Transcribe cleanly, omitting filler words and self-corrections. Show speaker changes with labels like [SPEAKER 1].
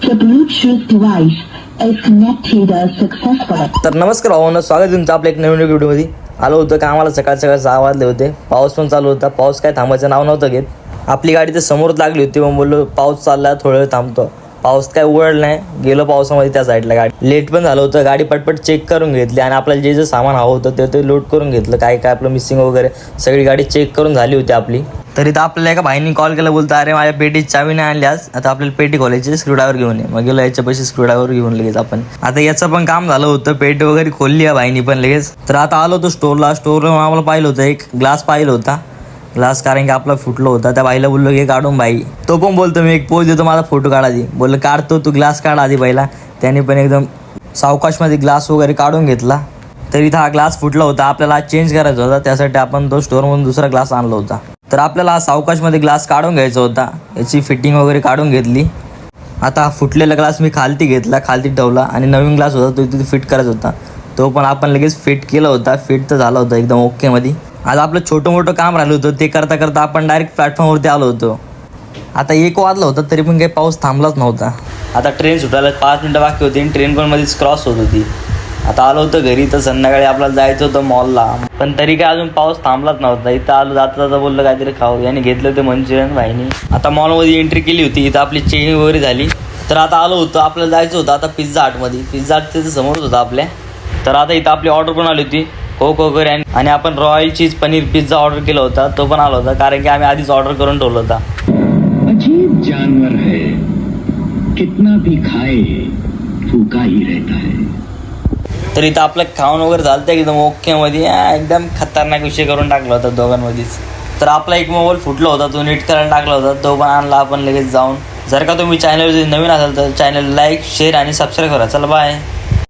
[SPEAKER 1] The Bluetooth device is connected successfully.
[SPEAKER 2] तर नमस्कार भावांनो, स्वागत आहे तुमचं आपल्या एक नवीन व्हिडिओमध्ये. आलो होतं का आम्हाला सकाळ 6 वाजले होते. पाऊस पण चालू होता. पाऊस काय थांबायचं नाव नव्हतं घेत. आपली गाडी तर समोरच लागली होती. मग बोललो पाऊस चालला, थोडं वेळ थांबतो. पाऊस काय उघडला नाही. गेलो पावसामध्ये त्या साईडला. गाडी लेट पण झालं होतं. गाडी पटपट चेक करून घेतली आणि आपल्याला जे सामान हवं होतं ते लोड करून घेतलं. काय आपलं मिसिंग वगैरे सगळी गाडी चेक करून झाली होती आपली. तरी तर आपल्याला एका भाईनी कॉल केला, बोलतो अरे माझ्या पेटीची चावी नाही आणली आज, आता आपल्याला पेटी खोलायची, स्क्रूड्रायव्हर घेऊन ये. मग गेलो याच्या पैसे स्क्रूड्रायव्हर घेऊन लगेच आपण. आता याचं पण काम झालं होतं. पेटी वगैरे खोलली या भाईनी पण लगेच. तर आता आलो होतो स्टोरला. आम्हाला पाहिलं होतं एक ग्लास पाहिलं होता. ग्लास कारण की आपला फुटलो होता. त्या बाईला बोललो की काढून बाई. तो पण बोलतो मी एक पोज देतो, माझा फोटो काढा आधी. बोललो काढतो, तू ग्लास काढ आधी पहिला. त्याने पण एकदम सावकाशमध्ये ग्लास वगैरे काढून घेतला. तरी हा ग्लास फुटला होता. आपल्याला चेंज करायचा होता, त्यासाठी आपण तो स्टोअरमधून दुसरा ग्लास आणला होता. तर आपल्याला हा सावकाशमध्ये ग्लास काढून घ्यायचा होता. याची फिटिंग वगैरे काढून घेतली. आता हा फुटलेला ग्लास मी खालती घेतला, खालती ठेवला आणि नवीन ग्लास होता तो तिथे फिट करायचा होता. तो पण आपण लगेच फिट केला होता. फिट तर झाला होता एकदम ओकेमध्ये. आज आपलं छोटं मोठं काम राहिलं होतं. ते करता करता आपण डायरेक्ट प्लॅटफॉर्मवरती आलो होतो. आता 1 वाजला होता तरी पण काही पाऊस थांबलाच नव्हता. आता ट्रेन सुटायला 5 मिनटं बाकी होती आणि ट्रेन पण मध्येच क्रॉस होत होती. आता आलो होतं घरी, तर संध्याकाळी आपल्याला जायचं होतं मॉलला, पण तरी काय अजून पाऊस थांबलाच नव्हता. इथं आलो, जाता बोललं काहीतरी खाऊ. याने घेतलं होतं मंचुरियन भाईनी. आता मॉलमध्ये एंट्री केली होती. इथं आपली चेकिंग वगैरे झाली. तर आता आलो होतं, आपल्याला जायचं होतं आता पिझ्झा हटमध्ये. पिझ्झा हट तिथं समोरच होता आपल्या. तर आता इथं आपली ऑर्डर पण आली होती, कोक वगैरे, आणि आपण रॉयल चीज पनीर पिझ्झा ऑर्डर केला होता. तो पण आला होता कारण की आम्ही आधीच ऑर्डर करून ठेवला होता.
[SPEAKER 3] अजीब जानवर है, कितना भी खाए भूखा ही रहता है.
[SPEAKER 2] तर इथं आपलं खाऊन वगैरे झालं तर एकदम ओकेमध्ये. एकदम खतरनाक विषय करून टाकला होता दोघांमध्येच. तर आपला एक मोबाईल फुटला होता, तो नीट करायला टाकला होता. तो पण आणला आपण लगेच जाऊन. जर का तुम्ही चॅनलवर नवीन असाल तर चॅनल लाईक, शेअर आणि सबस्क्राईब करा. चला बाय.